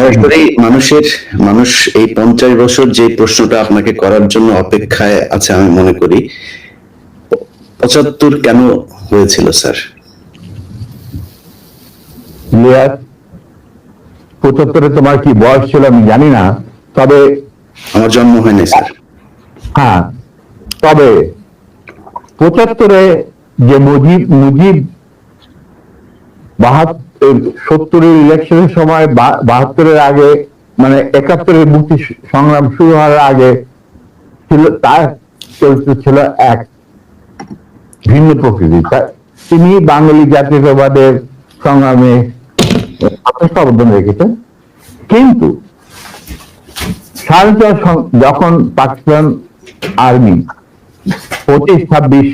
সরাসরি মানুষ এই 50 বছর যে প্রশ্নটা আপনাকে করার জন্য অপেক্ষায় আছে আমি মনে করি, 75 কেন হয়েছিল স্যার? 75-এ তোমার কি বয়স ছিল আমি জানি না, তবে আমার জন্ম হয়নি স্যার। হ্যাঁ, তবে 75-এ যে মুজিব 70-এর ইলেকশনের সময় 72-এর আগে, মানে 71-এর মুক্তি সংগ্রাম শুরু হওয়ার আগে ছিল, তার চরিত্র ছিল এক ভিন্ন প্রকৃতি। তিনি বাঙালি জাতীয়তাবাদের সংগ্রামে যথেষ্ট অবদান রেখেছেন, কিন্তু যখন পাকিস্তান আর্মি 25-26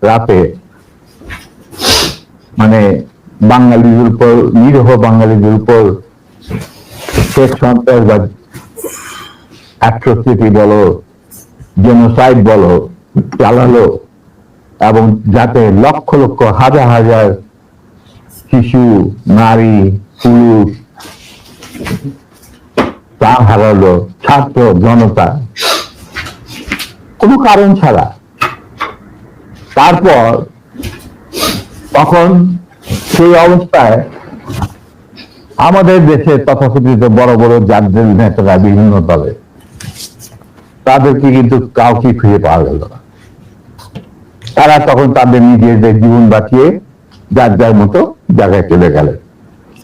রাতে মানে বাঙালিদের উপর, নিরীহ বাঙালিদের উপর শেখ সন্ত্রাসবাদ, অ্যাট্রোসিটি বলো, জেনোসাইড বলো চালালো, এবং যাতে লক্ষ লক্ষ হাজার হাজার শিশু, নারী, পুরুষ প্রাণ হারালো, ছাত্র জনতা কোনো কারণ ছাড়া। তারপর তখন সেই অবস্থায় আমাদের দেশে তথাকথিত বড় বড় জাতীয় নেতারা বিভিন্ন দলে, তাদেরকে কিন্তু কাউকে ফিরে পাওয়া গেল না। তারা তখন তাদের নিজেদের জীবন বাঁচিয়ে যার যার মতো জায়গায় চলে গেলেন।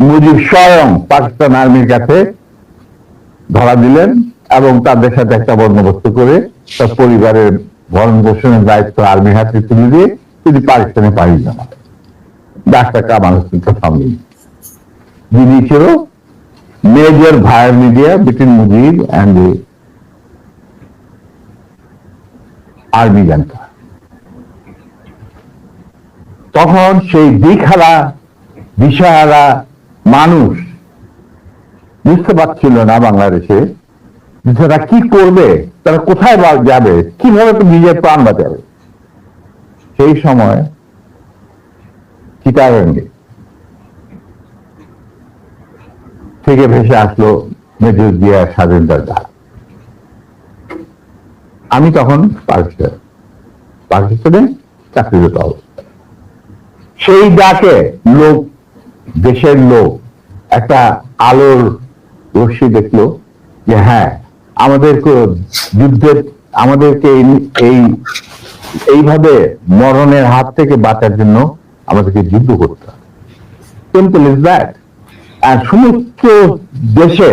মুজিব স্বয়ং পাকিস্তান আর্মির কাছে ধরা দিলেন এবং তাদের সাথে একটা বন্দোবস্ত করে তার পরিবারের ভরণ পোষণের দায়িত্ব আর্মির হাতে তুলে দিয়ে তিনি পাকিস্তানে পাড়ি জমান। ডাক্তার কামাল হোসেন সামনে, যিনি ছিল major via media between Mujib and the army junta. তখন সেই দিকহারা, দিশাহারা মানুষ বুঝতে পারছিল না বাংলাদেশে তারা কি করবে, তারা কোথায় যাবে, কিভাবে তো নিজের প্রাণ বাঁচাবে। সেই সময় চিটাগাঙ্গে থেকে ভেসে আসলো মেজর জিয়া স্বাধীনতার ডাক। আমি তখন পাকিস্তানে চাকরিরত অবস্থা। সেই ডাকে লোক, দেশের লোক একটা আলোর রশ্মি দেখলো যে হ্যাঁ, আমাদেরকে যুদ্ধের, আমাদেরকে এইভাবে মরণের হাত থেকে বাঁচার জন্য আমাদেরকে যুদ্ধ করতে হবে। Simple is that. আর সমস্ত দেশে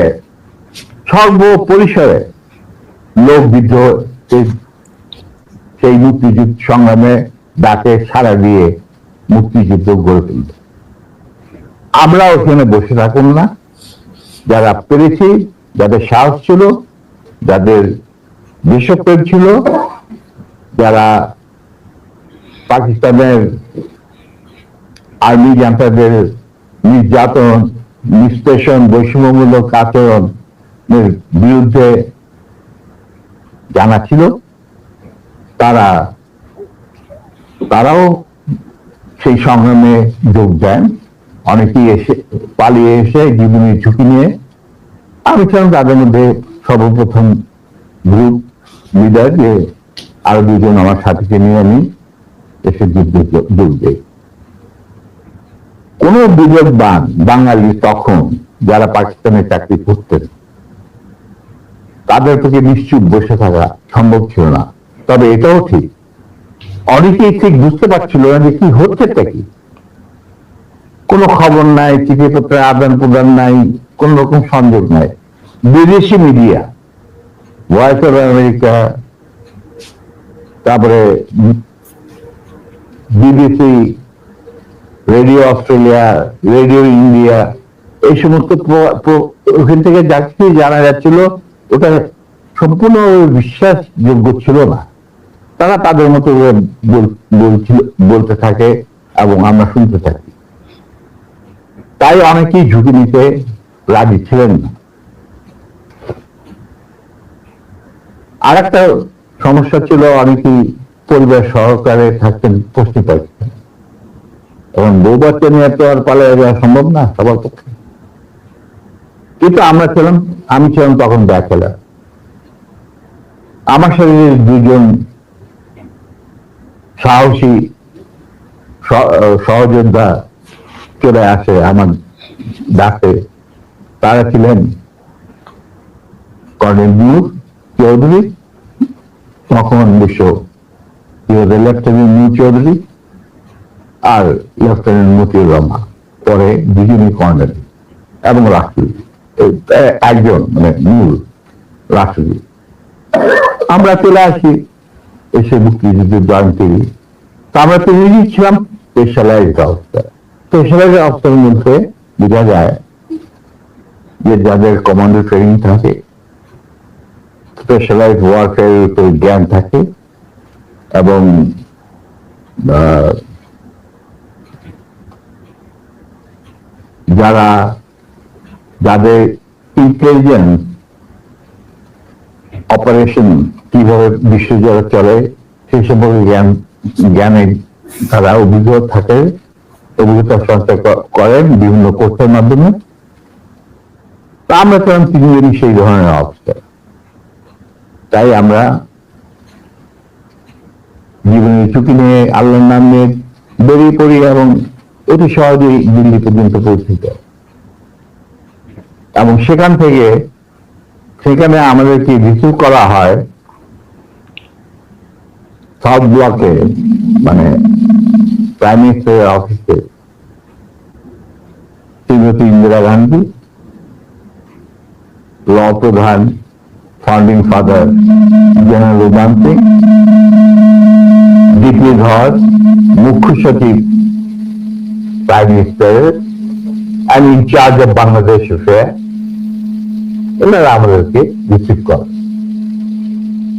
সর্বপরিসরে লোক বিদ্রোহ, সেই মুক্তিযুদ্ধ সংগ্রামে ডাকে সাড়া দিয়ে মুক্তিযুদ্ধ গড়ে তুলবে। আমরা ওখানে বসে থাকুন না, যারা পেরেছি, যাদের সাহস ছিল, যাদের দেশপ্রেম ছিল, যারা পাকিস্তানের আর্মি জান্তাদের নির্যাতন, নিষ্পেষণ, বৈষম্যমূলক আচরণের বিরুদ্ধে জানা ছিল, তারাও সেই সংগ্রামে যোগ দেন। অনেকেই পালিয়ে এসে জীবনের ঝুঁকি নিয়ে। আমি ছিলাম তাদের মধ্যে সর্বপ্রথম গ্রুপ লিডার, যে আরো দুজন আমার সাথীকে নিয়ে আমি এসে যুদ্ধে যোগ দেই। কোন বিবেকবান বাঙালি তখন যারা পাকিস্তানে চাকরি করতেন তাদের থেকে নিশ্চুপ বসে থাকা সম্ভব ছিল না। তবে এটাও ঠিক, অনেকেই ঠিক বুঝতে পারছিল না যে কি হচ্ছেটা কি। কোনো খবর নাই, চিঠিপত্রের আদান প্রদান নাই, কোন রকম সংযোগ নাই। বিদেশি মিডিয়া, ভয়েস অফ আমেরিকা, তারপরে BBC, radio Australia, radio India, এই সমস্ত ওখান থেকে যা কিছু জানা যাচ্ছিল ওটা সম্পূর্ণ বিশ্বাসযোগ্য ছিল না। তারা তাদের মতো বলতে থাকে এবং আমরা শুনতে থাকি। তাই অনেকেই ঝুঁকি নিতে রাজি ছিলেন না। আর একটা সমস্যা ছিল, অনেকেই পরিবার সহকারে থাকতেন পশ্চিম পাকিস্তান। এখন বউ বাচ্চা নিয়ে তো আর পালিয়ে যাওয়া সম্ভব না সবার পক্ষে। কিন্তু আমি ছিলাম তখন ব্যাচেলার। আমার সাথে দুজন সাহসী সহযোদ্ধা চলে আসে আমার ডাকে। তারা ছিলেন কর্নেল নূর চৌধুরী, তখন লেফটেন্যান্ট নূর চৌধুরী আর লেফটেন্যান্ট মতিউর রহমান, পরে দুজনই কর্নেল এবং রাষ্ট্রপতি, একজন মানে মূল রাষ্ট্রপতি। আমরা চলে আসি, এসে মুক্তিযুদ্ধের জয়েন করি। আমরা তৈরি ছিলাম স্পেশালাইজড অবস্থায়। স্পেশালাইজড অবস্থার মধ্যে বোঝা যায় যে যাদের কমান্ডো ট্রেনিং থাকে, স্পেশালাইজড ওয়ারফেয়ারের উপর জ্ঞান থাকে এবং যাদের ইন্টেলিজেন্স অপারেশন কিভাবে বিশ্বজুড়ে চলে সেই সম্পর্কে জ্ঞানে তারা অভিজ্ঞতা সঞ্চয় করেন বিভিন্ন কোর্সের মাধ্যমে। তা আমরা তখন তিনজনই সেই ধরনের অবস্থা। তাই আমরা জীবনের ঝুঁকি নিয়ে আল্লাহর নাম নিয়ে বেরিয়ে পড়ি এবং অতি সহজেই দিল্লি পর্যন্ত পৌঁছে যায়। এবং সেখানে আমাদেরকে রিসিভ করা হয় সাউথ ব্লকে, মানে প্রাইম মিনিস্টারের অফিসে শ্রীমতী ইন্দিরা গান্ধী, ল প্রধান founding father general Udam Singh, DP Dhar মুখ্য সচিব প্রাইম মিনিস্টারের and in-charge of Bangladesh affair, এনারা আমাদেরকে রিসিভ করে।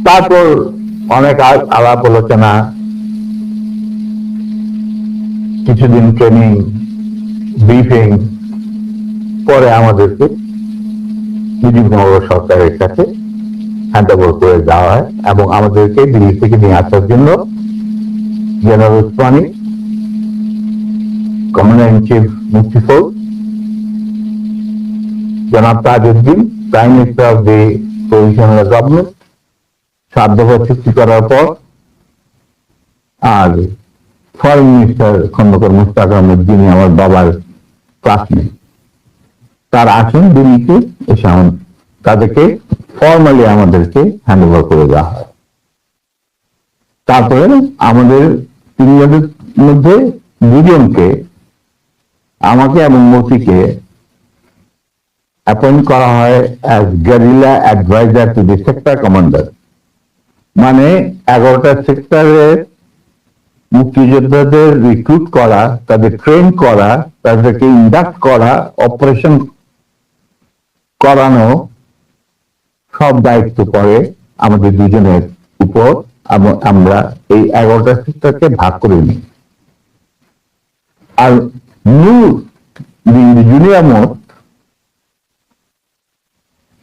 তারপর অনেক আলাপ আলোচনা, কিছুদিন ট্রেনিং, ব্রিফিং, পরে আমাদেরকে মুজিবনগর সরকারের কাছে হ্যান্ড ওভার করে দেওয়া হয় এবং আমাদেরকে দিল্লি থেকে নিয়ে আসার জন্য general Osmani, commander in chief Mukti Fauj, জনাব Tajuddin, prime minister of the provisional government, 7 দফা চুক্তি করার পর, আর ফরেন মিনিস্টার খন্দকার মুশতাক আহমেদ, যিনি আমার বাবার ক্লাসমেট, তার আসেন দিল্লিতে, এসে তাদেরকে ফর্মালি আমাদেরকে হ্যান্ড ওভার করে দেওয়া হয়। তারপরে আমাদের তিনজনের মধ্যে দুজনকে, আমাকে এবং মতিকে, অ্যাপয়েন্ট করা হয় as guerrilla adviser to the sector commander. মানে 11টা সেক্টরের মুক্তিযোদ্ধাদের রিক্রুট করা, তাদের ট্রেন করা, তাদেরকে ইন্ডাক্ট করা, অপারেশন করানো, সব দায়িত্ব পড়ে আমাদের দুজনের উপর। আমরা এই 11টা সেক্টরকে ভাগ করে নিই। আর নূর জুনিয়র মোস্ট,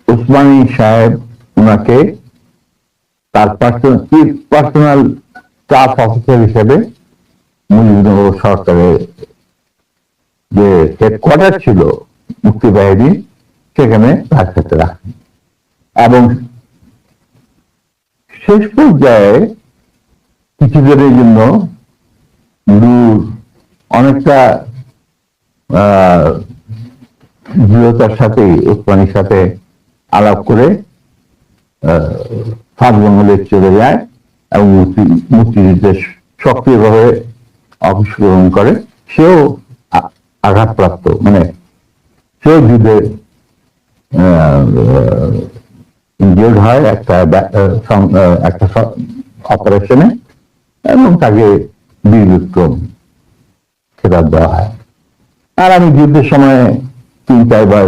উসমানী সাহেব ওনাকে তার পার্সোনাল স্টাফ অফিসার হিসেবে মুজিবনগর সরকারের যে হেডকোয়ার্টার ছিল মুক্তিবাহিনী, সেখানে তার সাথে রাখেন। এবং শেষ পর্যায়ে কিছুদিনের জন্য নূর অনেকটা দৃঢ়তার সাথে উসমানীর সাথে আলাপ করে সাত বেঙ্গলে চলে যায় এবং মুক্তিযুদ্ধে সক্রিয়ভাবে অংশগ্রহণ করে। সেও আঘাতপ্রাপ্ত, মানে সেও যুদ্ধে ইনজিওর্ড হয় একটা অপারেশনে, এবং তাকে বীর বিক্রম খেতাব দেওয়া হয়। আর আমি যুদ্ধের সময় 3-4বার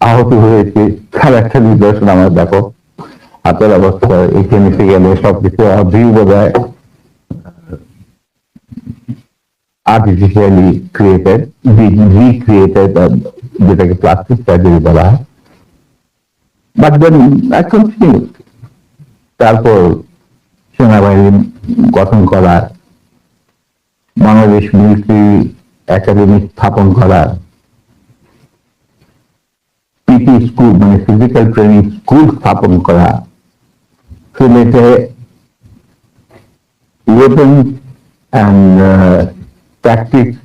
আহত হয়েছে, তার একটা নিদর্শন আমার দেখো, হাতের অবস্থা এখানে এসে গেলে সবকিছু বোঝায় আর্টিফিশিয়ালি ক্রিয়েটেড, রিক্রিয়েটেড, যেটাকে প্লাস্টিক সার্জারি বলা হয়। বাট দেন তারপর সেনাবাহিনী গঠন করা, বাংলাদেশ মিলিটারি একাডেমি স্থাপন করা, পিটি স্কুল মানে ফিজিক্যাল ট্রেনিং স্কুল স্থাপন করা, সিলেটে ওয়েপন অ্যান্ড ট্যাকটিক্স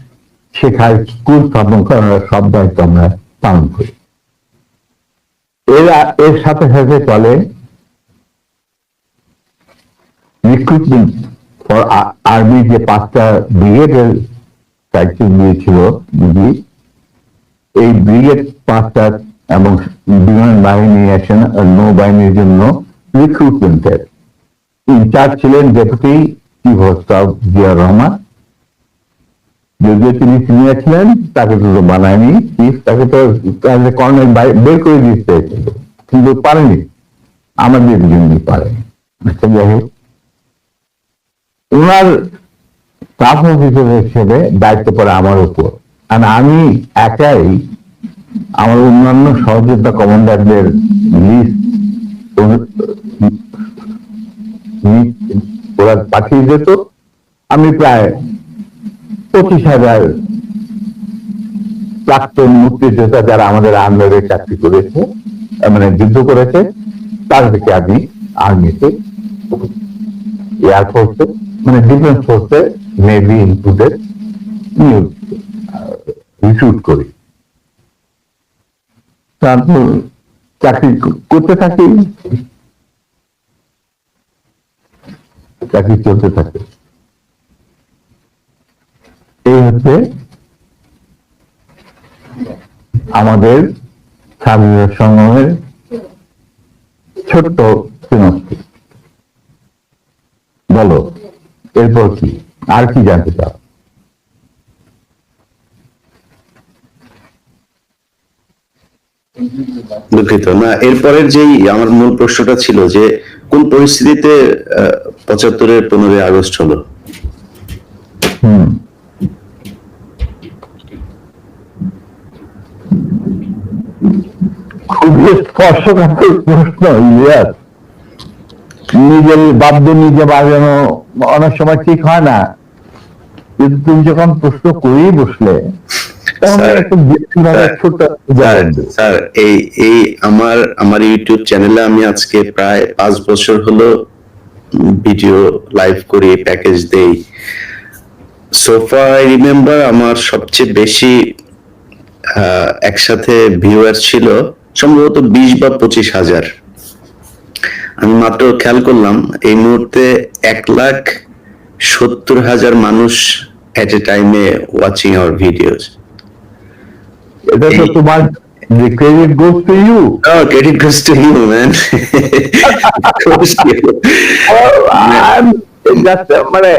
শেখার স্কুল স্থাপন করার সব দায়িত্ব আমরা পালন করি। এর সাথে সাথে চলে রিক্রুটমেন্ট ফর আর্মি, যে 5টা ব্রিগেডের দায়িত্ব দিয়েছিল দিদি, এই ব্রিগেড 5টা এবং বিমান বাহিনী নৌবাহিনীর জন্য রিক্রুটমেন্টের ইনচার্জ ছিলেন deputy chief of staff Zia Rahman. যদিও তিনি সিনিয়র ছিলেন, তাকে তো বানায়নি চিফ, তাকে তো কর্নেল বের করে দিতে কিন্তু পারেনি, আমাদের জন্যই পারেনি। যাই হোক, ওনার স্টাফ অফিসার হিসেবে দায়িত্ব পড়ে আমার উপর, আর আমি একাই আমার অন্যান্য সহযোদ্ধা কমান্ডারদের লিস্ট ওরা পাঠিয়ে যেত। আমি প্রায় 25,000 প্রাক্তন মুক্তিযোদ্ধা যারা আমাদের আন্ডারে চাকরি করেছে, মানে যুদ্ধ করেছে, তাদেরকে আমি আর্মিতে, এয়ারফোর্সে, মানে ডিফেন্স ফোর্সে, নেভি ইনক্লুডেড রিক্রুট করি। তারপর চাকরি করতে থাকি, চাকরি চলতে থাকে। এই হচ্ছে আমাদের স্বাধীনতা সংগ্রামের ছোট্ট সিনপসিস। বলো এরপর কি, আর কি জানতে চাও? দুঃখিত না, এরপরের যেই আমার মূল প্রশ্নটা ছিল যে কোন পরিস্থিতিতে 75-এর 15ই আগস্ট হলো? খুবই স্পর্শকাতর প্রশ্ন ইলিয়াস। নিজের বাদ্য নিজে বাজানো অনেক সময় ঠিক হয় না, কিন্তু তুমি যখন প্রশ্ন করেই বসলে স্যার, এই আমার ইউটিউব চ্যানেলে আমি আজকে প্রায় 5 বছর হলো ভিডিও লাইভ করি, প্যাকেজ দেই। সোফা আই রিমেম্বার আমার সবচেয়ে বেশি একসাথে ভিউয়ার ছিল সম্ভবত 20 বা 25,000। আমি মাত্র খেয়াল করলাম এই মুহূর্তে 1,70,000 মানুষ এট এ টাইমে ওয়াচিং আওয়ার ভিডিওস। এটা তো তোমার, the credit goes to you. Oh, credit goes to you, man. Goes to you. মানে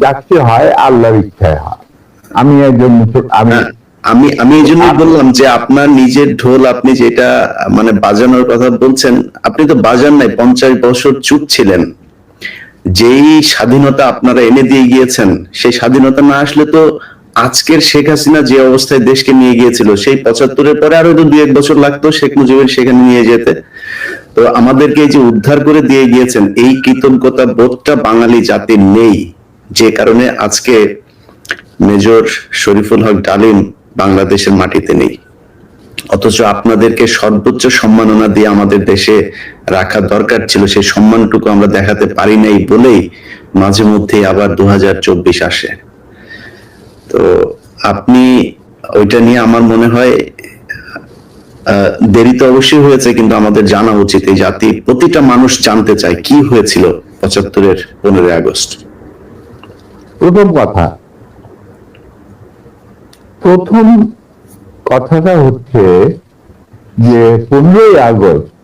যাচ্ছে হয় আল্লাহর ইচ্ছায় হয়। আমি একজন আমি এই জন্যই বললাম যে আপনার নিজের ঢোল, আপনি যেটা মানে বাজানোর কথা বলছেন, আপনি তো বাজান নাই, 50 বছর চুপ ছিলেন। যেই স্বাধীনতা আপনারা এনে দিয়ে গিয়েছেন, সেই স্বাধীনতা না আসলে তো আজকের শেখ হাসিনা যে অবস্থায় দেশকে নিয়ে গিয়েছিল, সেই 75-এর পরে আরো তো 2-1 বছর লাগতো শেখ মুজিবের সেখানে নিয়ে যেতে। তো আমাদেরকে যে উদ্ধার করে দিয়ে গিয়েছেন, এই কৃতজ্ঞতা বোধটা বাঙালি জাতির নেই, যে কারণে আজকে মেজর শরীফুল হক ডালিম বাংলাদেশের মাটিতে নেই। অথচ আপনাদেরকে সর্বোচ্চ সম্মাননা দিয়ে আমাদের দেশে রাখা দরকার ছিল, সেই সম্মানটুকু আমরা দেখাতে পারি নাই বলেই মাঝে মধ্যে আবার 2024 আসে। তো আপনি ওইটা নিয়ে আমার মনে হয় দেরি তো অবশ্যই হয়েছে, কিন্তু আমাদের জানা উচিত। এই জাতি, প্রতিটা মানুষ জানতে চায় কি হয়েছিল 75-এর 15ই আগস্ট। প্রথম কথাটা হচ্ছে যে 15ই আগস্ট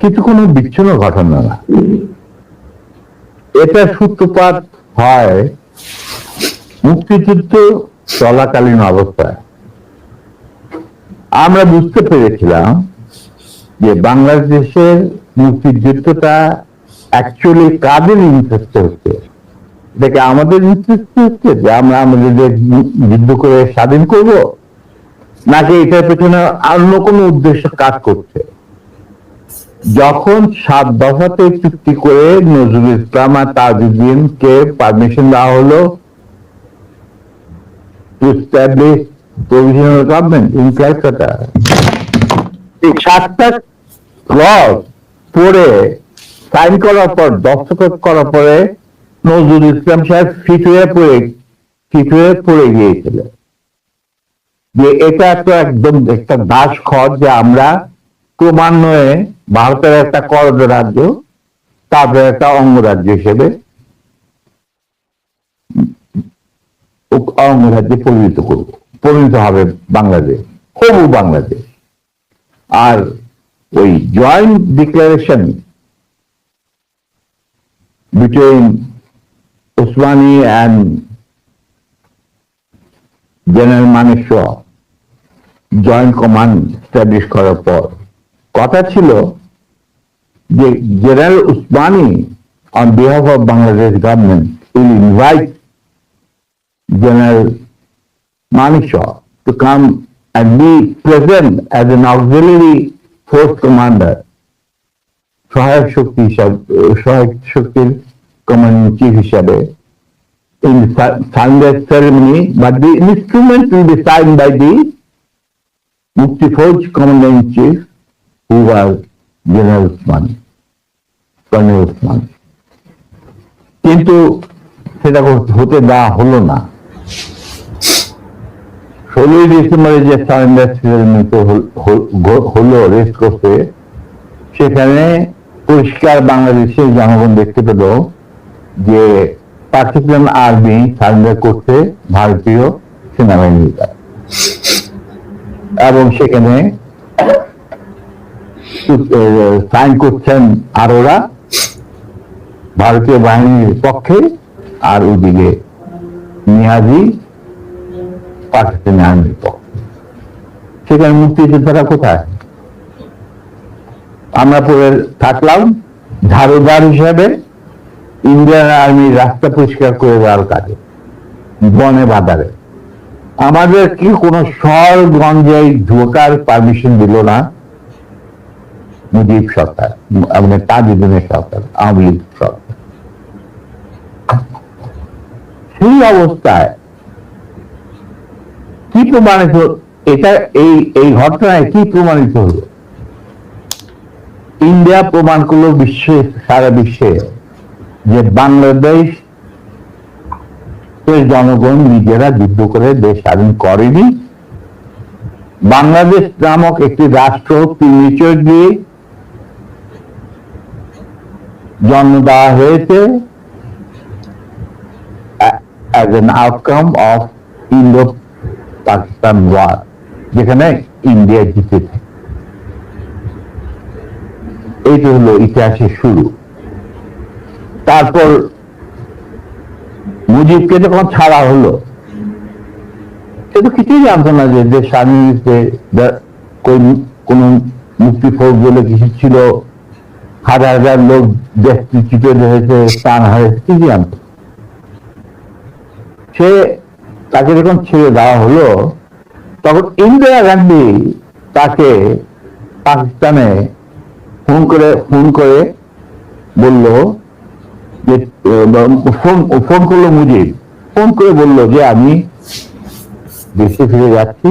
কিছু কোনো বিচ্ছিন্ন ঘটনা না। এটা সূত্রপাত হয় মুক্তিযুদ্ধ চলাকালীন অবস্থায়। আমরা বুঝতে পেরেছিলাম যে বাংলাদেশের মুক্তিযুদ্ধটা অ্যাকচুয়ালি কাদের ইন্টারেস্টে হচ্ছে। এটাকে আমাদের ইন্টারেস্টে হচ্ছে যে আমরা আমাদের যুদ্ধ করে স্বাধীন করব, নাকি এটার পেছনে অন্য কোনো উদ্দেশ্য কাজ করছে। যখন 7 দফাতে চুক্তি করে নজরুল ইসলাম আর তাজউদ্দিনকে পারমিশন দেওয়া হলো to establish provisional government in Calcutta. এই 7টা ক্লজ পড়ে সাইন করার পর, দস্তখত করার পরে নজরুল ইসলাম সাহেব ফিট হয়ে পড়ে গিয়েছিল যে এটা তো একদম একটা দাস খড়, যে আমরা ক্রমান্বয়ে ভারতের একটা করদ রাজ্য, তারপরে একটা অঙ্গরাজ্য হিসেবে অঙ্গরাজ্যে পরিণত হবে বাংলাদেশ, হবু বাংলাদেশ। আর ওই joint declaration between Osmani and general Manekshaw joint command establish করার পর কথা ছিল যে general Osmani on behalf of Bangladesh government will invite General Manekshaw to come and be present as an auxiliary force commander, সহায়ক শক্তির কমান্ডিং চিফ হিসাবে in the surrender ceremony, but the instrument will be signed by the Mufti Fauj commander-in-chief, who was General Usman, Colonel Usman. কিন্তু সেটা হতে দেওয়া হলো না। 16ই ডিসেম্বরে যে সারেন্ডার সেরেমনি হলো রেস কোর্সে, সেখানে পরিষ্কার বাংলাদেশের জনগণ দেখতে পেল যে পাকিস্তান আর্মি সারেন্ডার করছে ভারতীয় সেনাবাহিনীর কাছে, এবং সেখানে সাইন করছেন আরোরা ভারতীয় বাহিনীর পক্ষে, আর ওইদিকে নিয়াজি পাকিস্তানি আর্মির পক্ষে। সেখানে মুক্তিযোদ্ধারা কোথায়? আমরা পরে থাকলাম ঝাড়ুদার হিসাবে ইন্ডিয়ান আর্মির রাস্তা পরিষ্কার করে দেওয়ার কাজে, বনে বাজারে। আমাদের কি কোনো শহরগঞ্জে ঢোকার পারমিশন দিল না মুজিব সরকার, আমাদের তাজউদ্দিনের সরকার, আওয়ামী লীগ সরকার। সেই অবস্থায় কি প্রমাণিত, এটা এই ঘটনায় কি প্রমাণিত হলো? ইন্ডিয়া প্রমাণ করলো সারা বিশ্বে যে বাংলাদেশ জনগণ নিজেরা যুদ্ধ করে দেশ স্বাধীন করেনি। বাংলাদেশ নামক একটি রাষ্ট্র প্রিমেচুরলি জন্ম দেওয়া হয়েছে as an outcome of Indo-Pakistan war, যেখানে ইন্ডিয়া জিতেছে। এইটা হলো ইতিহাসের শুরু। তারপর মুজিবকে যখন ছাড়া হলো, সে তো কিছুই জানতো না যে দেশ স্বাধীন কোন মুক্তি ফৌজ বলে কিছু ছিল, হাজার হাজার লোক দেশ চিপে হয়েছে, প্রাণ হারিয়েছে, কি জানতো? তাকে যখন ছেড়ে দেওয়া হলো, তখন ইন্দিরা গান্ধী তাকে পাকিস্তানে ফোন করে বলল যে, ফোন করলো মুজিব, ফোন করে বলল যে আমি দেশে ফিরে যাচ্ছি।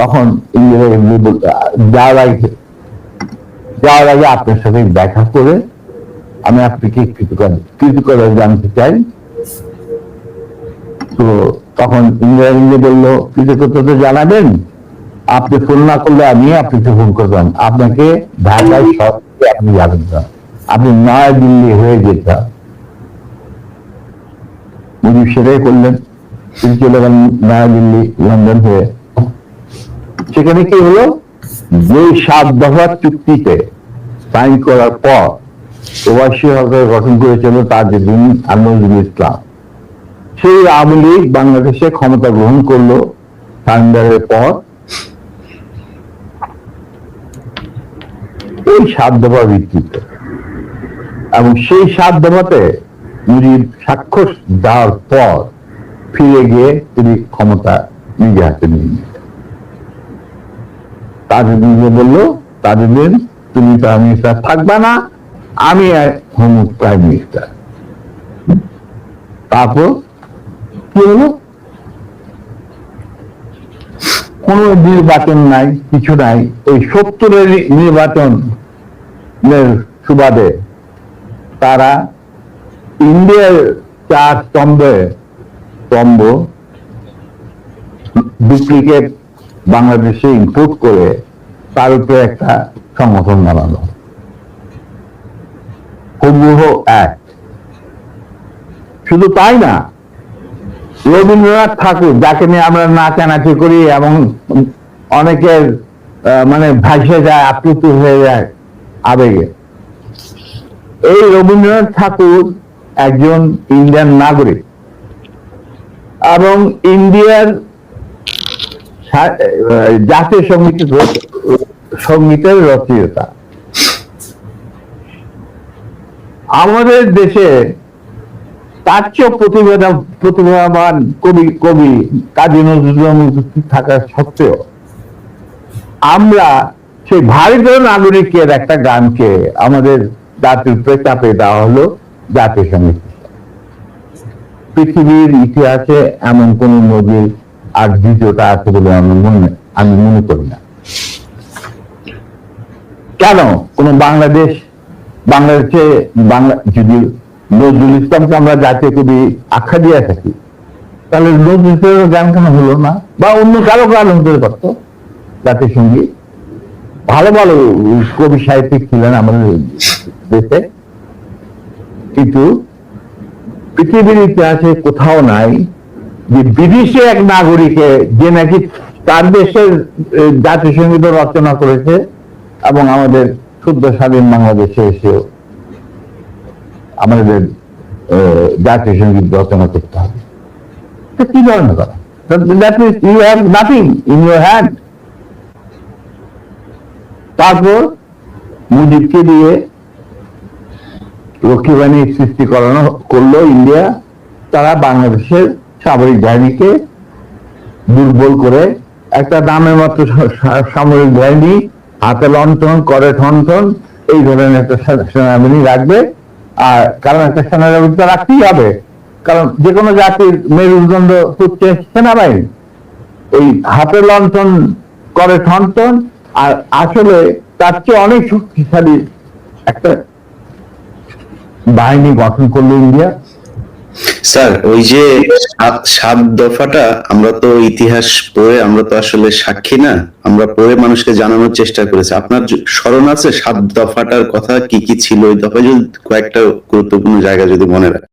তখন ইন্দিরা গান্ধী যাওয়ার আগে আপনার সাথে দেখা করে আমি আপনাকে কৃতজ্ঞতা জানতে চাই। তো তখন ইন্দিরা গান্ধী বলল, কৃতজ্ঞতা জানাবেন, আপনি ফোন না করলে আমি আপনাকে ফোন করতাম, আপনাকে ঢাকায় সবকে আপনি যাবেন না, আপনি নয়াদিল্লি হয়ে যেতাম। মুজিব সেটাই করলেন, তিনি চলে গেলেন নয়াদিল্লি, লন্ডন হয়ে। সেখানে কি হলো, যে 7 দফা চুক্তিতে সাইন করার পর প্রবাসী সরকার গঠন করেছিল তাজউদ্দিন আর নজরুল ইসলাম, সেই আওয়ামী লীগ বাংলাদেশে ক্ষমতা গ্রহণ করলো সারেন্ডারের পর। এই 7 দফা ভিত্তিতে, এবং সেই 7 দফাতে মুজিব স্বাক্ষর দেওয়ার পর ফিরে গিয়ে তিনি ক্ষমতা নিজে হাতে নিয়ে নিলেন। তাজউদ্দিন বললো, তাজউদ্দিন তুমি প্রাইম মিনিস্টার থাকবা না, আমি হোম প্রাইম মিনিস্টার। তারপর কি হলো, কোনো নির্বাচন নাই, কিছু নাই। ওই 70-এর নির্বাচনের সুবাদে তারা ইন্ডিয়ার 4 স্তম্ভ ডুপ্লিকেট বাংলাদেশে ইম্পোর্ট করে তার উপরে একটা সংগঠন বানানো, হুবহু এক। শুধু তাই না, রবীন্দ্রনাথ ঠাকুর, যাকে নিয়ে আমরা নাচানাচি করি এবং অনেকের মানে ভাসে যায়, আপ্লুত হয়ে যায় আবেগে, এই রবীন্দ্রনাথ ঠাকুর একজন ইন্ডিয়ান নাগরিক এবং ইন্ডিয়ার জাতীয় সঙ্গীতের রচয়িতা। আমাদের দেশে তার চেয়ে প্রতিভাবান কবি কাজী নজরুল থাকা সত্ত্বেও আমরা সেই ভারতীয় নাগরিকের একটা গানকে আমাদের জাতির উপরে চাপে দেওয়া হলো জাতীয় সঙ্গীত। পৃথিবীর ইতিহাসে এমন কোন নজির আর দ্বিতীয়টা আছে বলে আমি মনে করি না। কেন কোন বাংলাদেশে যদি নজরুল ইসলামকে আমরা জাতীয় কবি আখ্যা দিয়ে থাকি, তাহলে নজরুল ইসলামের গান কেন হলো না? বা অন্য কারো গান হতে পারতো জাতীয় সঙ্গীত। ভালো ভালো কবি সাহিত্যিক ছিলেন আমাদের দেশে, কিন্তু পৃথিবীর ইতিহাসে কোথাও নাই যে বিদেশি এক নাগরিকে যে নাকি তার দেশের জাতীয় সঙ্গীত রচনা করেছে এবং আমাদের শুদ্ধ স্বাধীন বাংলাদেশে এসেও আমাদের জাতীয় সঙ্গীত রচনা করতে হবে। কি ধরনের কথা? That means you have nothing in your hand. তারপর মুজিবকে দিয়ে রক্ষী বাহিনীর সৃষ্টি করলো ইন্ডিয়া। তারা বাংলাদেশের সামরিক বাহিনীকে দুর্বল করে একটা নামের মাত্র সামরিক বাহিনী, হাতে লণ্ঠন, করে ঠনঠন, এই ধরনের একটা সেনাবাহিনী রাখবে। আর কারণ একটা সেনাবাহিনী তো রাখতেই হবে, কারণ যে কোনো জাতির মেরুদণ্ড হচ্ছে সেনাবাহিনী। এই হাতে লণ্ঠন, করে ঠনঠন, আর আসলে তার চেয়ে অনেক শক্তিশালী একটা বাহিনী গঠন করলো ইন্ডিয়া। স্যার, ওই যে 7 দফাটা, আমরা তো ইতিহাস পড়ে, আমরা তো আসলে সাক্ষী না, আমরা পড়ে মানুষকে জানানোর চেষ্টা করেছি। আপনার স্মরণ আছে 7 দফাটার কথা কি কি ছিল? ওই দফা যদি কয়েকটা গুরুত্বপূর্ণ জায়গা যদি মনে রাখেন।